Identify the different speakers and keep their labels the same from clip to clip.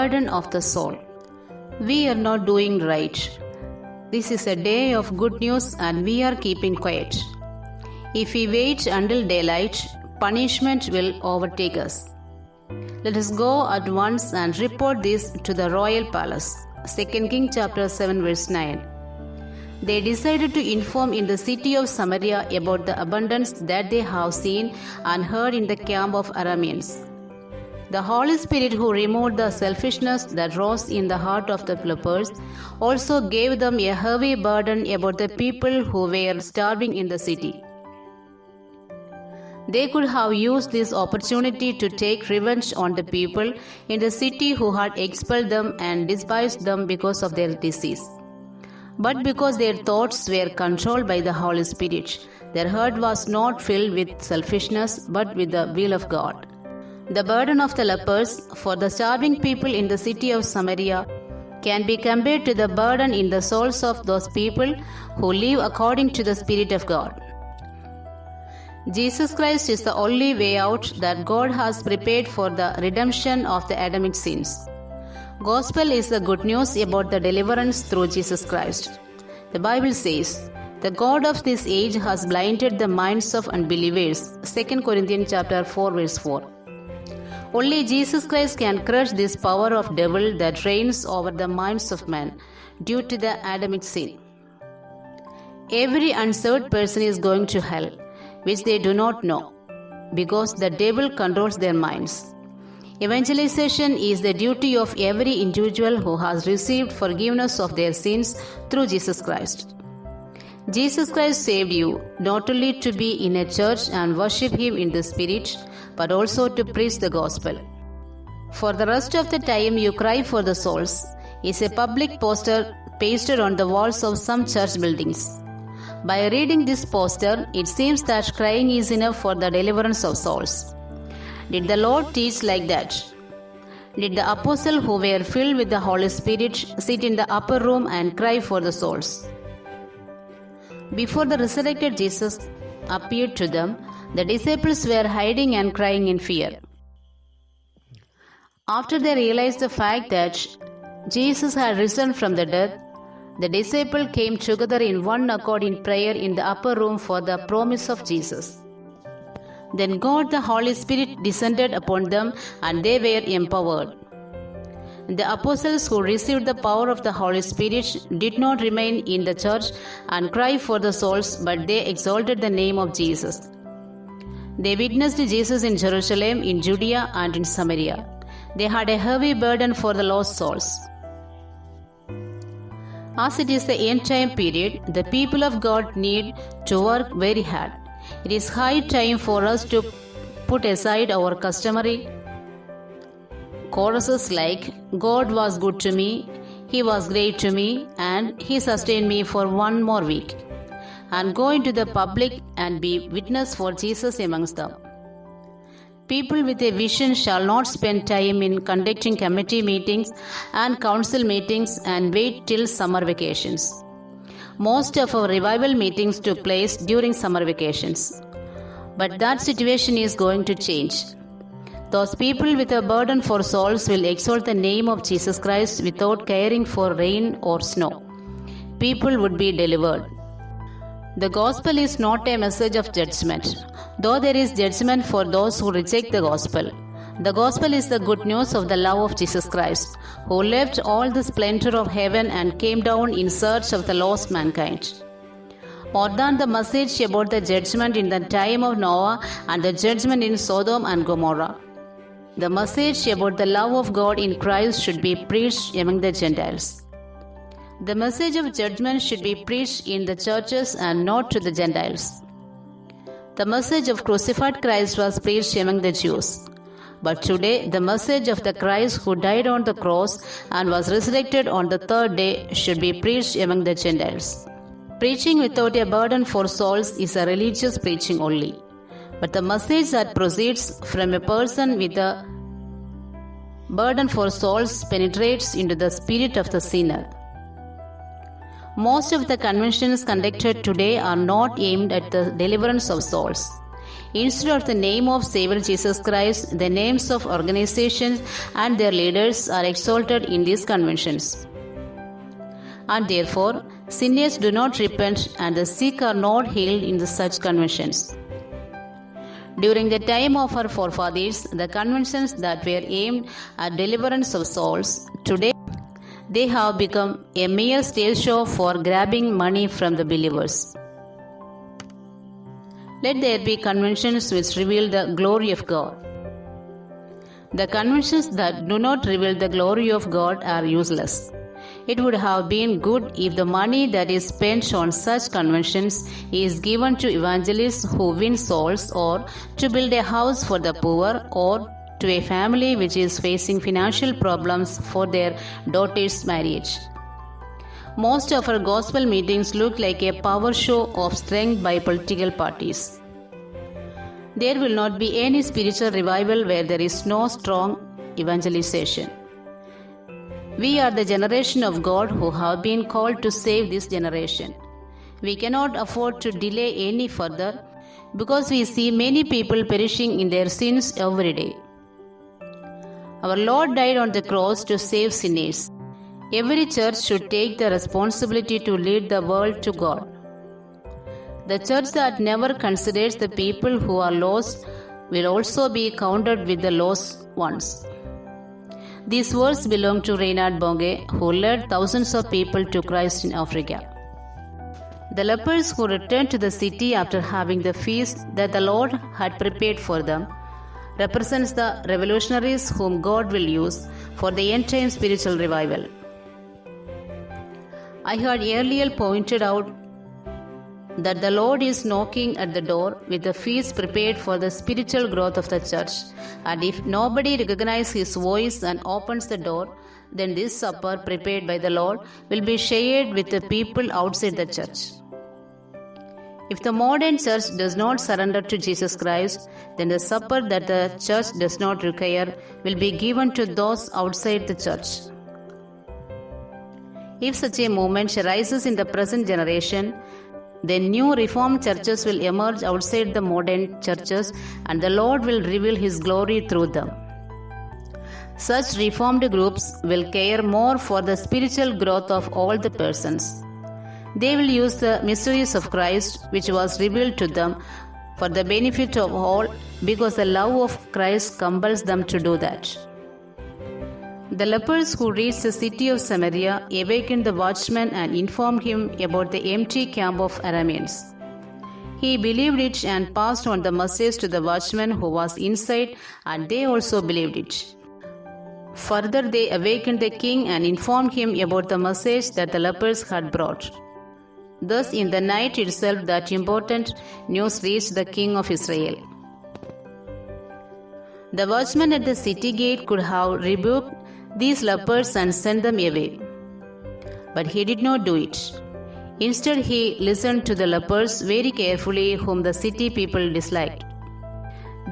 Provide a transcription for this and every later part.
Speaker 1: burden of the soul. We are not doing right. This is a day of good news and we are keeping quiet. If we wait until daylight, punishment will overtake us. Let us go at once and report this to the royal palace. 2 Kings chapter 7 verse 9. They decided to inform in the city of Samaria about the abundance that they have seen and heard in the camp of Arameans. The Holy Spirit, who removed the selfishness that rose in the heart of the lepers, also gave them a heavy burden about the people who were starving in the city. They could have used this opportunity to take revenge on the people in the city who had expelled them and despised them because of their disease. But because their thoughts were controlled by the Holy Spirit, their heart was not filled with selfishness but with the will of God. The burden of the lepers for the starving people in the city of Samaria can be compared to the burden in the souls of those people who live according to the Spirit of God. Jesus Christ is the only way out that God has prepared for the redemption of the Adamic sins. Gospel is the good news about the deliverance through Jesus Christ. The Bible says, "The God of this age has blinded the minds of unbelievers." 2 Corinthians chapter 4 verse 4. Only Jesus Christ can crush this power of devil that reigns over the minds of men due to the Adamic sin. Every unsaved person is going to hell, which they do not know, because the devil controls their minds. Evangelization is the duty of every individual who has received forgiveness of their sins through Jesus Christ. Jesus Christ saved you not only to be in a church and worship Him in the Spirit, but also to preach the gospel. For the rest of the time you cry for the souls is a public poster pasted on the walls of some church buildings. By reading this poster, it seems that crying is enough for the deliverance of souls. Did the Lord teach like that? Did the apostles who were filled with the Holy Spirit sit in the upper room and cry for the souls? Before the resurrected Jesus appeared to them, the disciples were hiding and crying in fear. After they realized the fact that Jesus had risen from the dead, the disciples came together in one accord in prayer in the upper room for the promise of Jesus. Then God the Holy Spirit descended upon them and they were empowered. The apostles who received the power of the Holy Spirit did not remain in the church and cry for the souls, but they exalted the name of Jesus. They witnessed Jesus in Jerusalem, in Judea, and in Samaria. They had a heavy burden for the lost souls. As it is the end time period, the people of God need to work very hard. It is high time for us to put aside our customary choruses like, "God was good to me, He was great to me, and He sustained me for one more week," and go into the public and be witness for Jesus amongst them. People with a vision shall not spend time in conducting committee meetings and council meetings and wait till summer vacations. Most of our revival meetings took place during summer vacations. But that situation is going to change. Those people with a burden for souls will exalt the name of Jesus Christ without caring for rain or snow. People would be delivered. The gospel is not a message of judgment, though there is judgment for those who reject the gospel. The gospel is the good news of the love of Jesus Christ, who left all the splendor of heaven and came down in search of the lost mankind. More than the message about the judgment in the time of Noah and the judgment in Sodom and Gomorrah, the message about the love of God in Christ should be preached among the Gentiles. The message of judgment should be preached in the churches and not to the Gentiles. The message of crucified Christ was preached among the Jews. But today, the message of the Christ who died on the cross and was resurrected on the third day should be preached among the Gentiles. Preaching without a burden for souls is a religious preaching only. But the message that proceeds from a person with a burden for souls penetrates into the spirit of the sinner. Most of the conventions conducted today are not aimed at the deliverance of souls. Instead of the name of Savior Jesus Christ, the names of organizations and their leaders are exalted in these conventions. And therefore, sinners do not repent and the sick are not healed in such conventions. During the time of our forefathers, the conventions that were aimed at deliverance of souls, today they have become a mere stage show for grabbing money from the believers. Let there be conventions which reveal the glory of God. The conventions that do not reveal the glory of God are useless. It would have been good if the money that is spent on such conventions is given to evangelists who win souls, or to build a house for the poor, or to a family which is facing financial problems for their daughter's marriage. Most of our gospel meetings look like a power show of strength by political parties. There will not be any spiritual revival where there is no strong evangelization. We are the generation of God who have been called to save this generation. We cannot afford to delay any further because we see many people perishing in their sins every day. Our Lord died on the cross to save sinners. Every church should take the responsibility to lead the world to God. The church that never considers the people who are lost will also be counted with the lost ones. These words belong to Reinhard Bonke, who led thousands of people to Christ in Africa. The lepers who returned to the city after having the feast that the Lord had prepared for them represents the revolutionaries whom God will use for the end-time spiritual revival. I had earlier pointed out that the Lord is knocking at the door with the feast prepared for the spiritual growth of the church, and if nobody recognizes His voice and opens the door, then this supper prepared by the Lord will be shared with the people outside the church. If the modern church does not surrender to Jesus Christ, then the supper that the church does not require will be given to those outside the church. If such a movement arises in the present generation, then new reformed churches will emerge outside the modern churches, and the Lord will reveal His glory through them. Such reformed groups will care more for the spiritual growth of all the persons. They will use the mysteries of Christ, which was revealed to them, for the benefit of all, because the love of Christ compels them to do that. The lepers who reached the city of Samaria awakened the watchman and informed him about the empty camp of Arameans. He believed it and passed on the message to the watchman who was inside, and they also believed it. Further, they awakened the king and informed him about the message that the lepers had brought. Thus, in the night itself, that important news reached the king of Israel. The watchman at the city gate could have rebuked these lepers and sent them away, but he did not do it. Instead, he listened to the lepers very carefully, whom the city people disliked.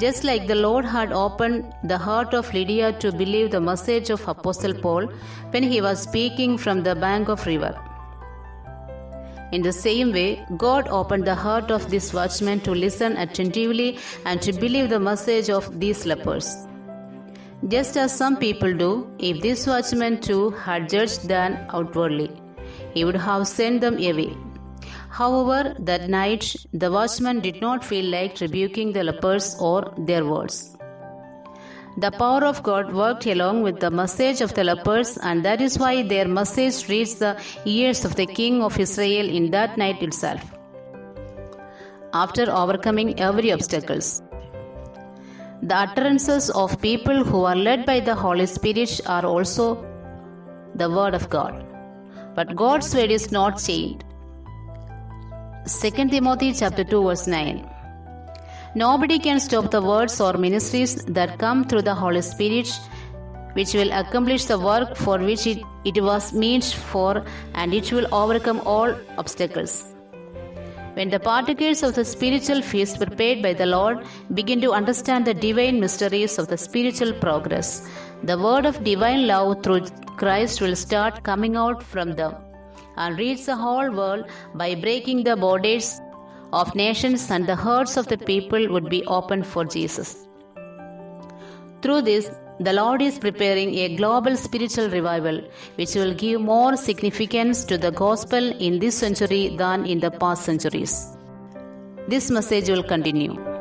Speaker 1: Just like the Lord had opened the heart of Lydia to believe the message of Apostle Paul when he was speaking from the bank of river. In the same way, God opened the heart of this watchman to listen attentively and to believe the message of these lepers. Just as some people do, if this watchman too had judged them outwardly, he would have sent them away. However, that night, the watchman did not feel like rebuking the lepers or their words. The power of God worked along with the message of the lepers, and that is why their message reached the ears of the king of Israel in that night itself. After overcoming every obstacle, the utterances of people who are led by the Holy Spirit are also the Word of God. But God's Word is not chained. 2 Timothy chapter 2 verse 9. Nobody can stop the words or ministries that come through the Holy Spirit, which will accomplish the work for which it was meant for, and it will overcome all obstacles. When the partakers of the spiritual feast prepared by the Lord begin to understand the divine mysteries of the spiritual progress, the word of divine love through Christ will start coming out from them and reach the whole world by breaking the borders of nations and the hearts of the people would be opened for Jesus. Through this, the Lord is preparing a global spiritual revival which will give more significance to the gospel in this century than in the past centuries. This message will continue.